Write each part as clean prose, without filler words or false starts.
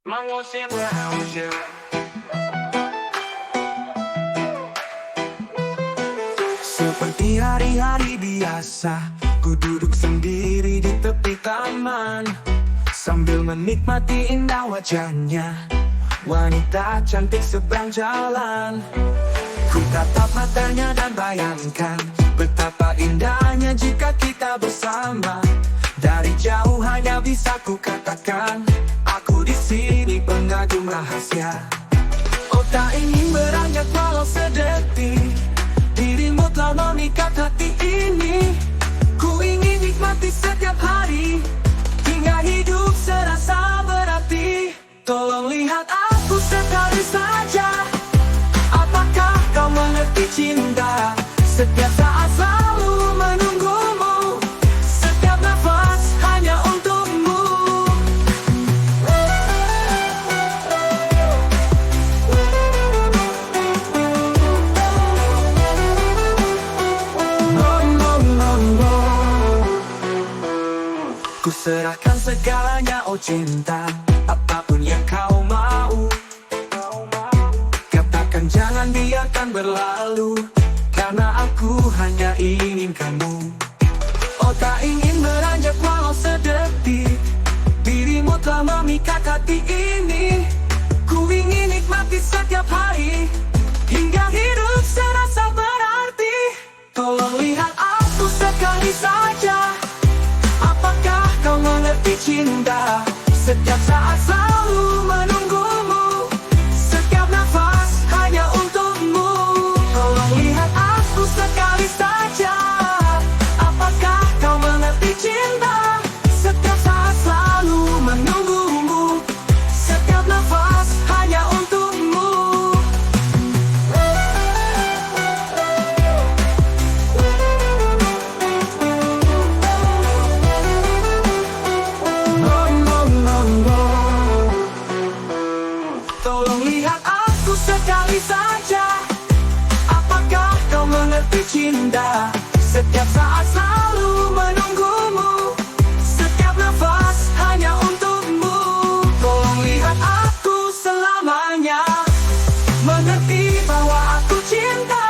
Mengusir rahasia. Seperti hari-hari biasa, ku duduk sendiri di tepi taman, sambil menikmati indah wajahnya, wanita cantik seberang jalan. Ku tatap matanya dan bayangkan betapa indahnya jika kita bersama. Dari jauh hanya bisa ku katakan, aku di sini pengagum rahasia. Oh, tak ingin beranjak walau sedetik, dirimu telah memikat hati ini. Ku ingin nikmati setiap hari, hingga hidup serasa berarti. Tolong lihat aku sekali saja, apakah kau mengerti cinta? Setiap saat selalu menunggumu, setiap nafas hanya untukmu. Ku serahkan segalanya, oh cinta, apapun yang kau mau. Katakan jangan biarkan berlalu, karena aku hanya inginkanmu. Oh, tak ingin beranjak walau sedetik, dirimu telah memikat hati ini. Ku ingin nikmati setiap hari, hingga hidup serasa berarti. Tolong lihat aku sekali saja, apakah kau mengerti cinta? Setiap saat selalu menunggumu, setiap nafas hanya untukmu. Tolong lihat aku sekali saja, apakah kau mengerti cinta? Setiap saat selalu menunggumu, setiap nafas hanya untukmu. Tolong lihat aku sekali saja, apakah kau mengerti cinta? Setiap saat selalu menunggumu, setiap nafas hanya untukmu. Tolong lihat aku selamanya, mengerti bahwa aku cinta.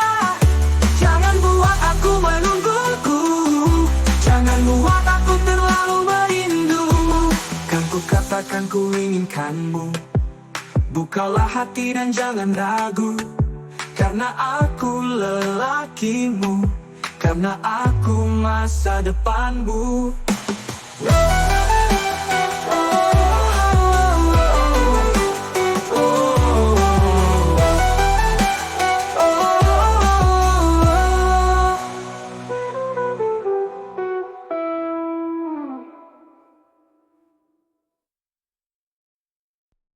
Jangan buat aku menungguku, jangan buat aku terlalu merindu. Kan ku katakan ku inginkanmu, bukalah hati dan jangan ragu, karena aku lelakimu, karena aku masa depanmu.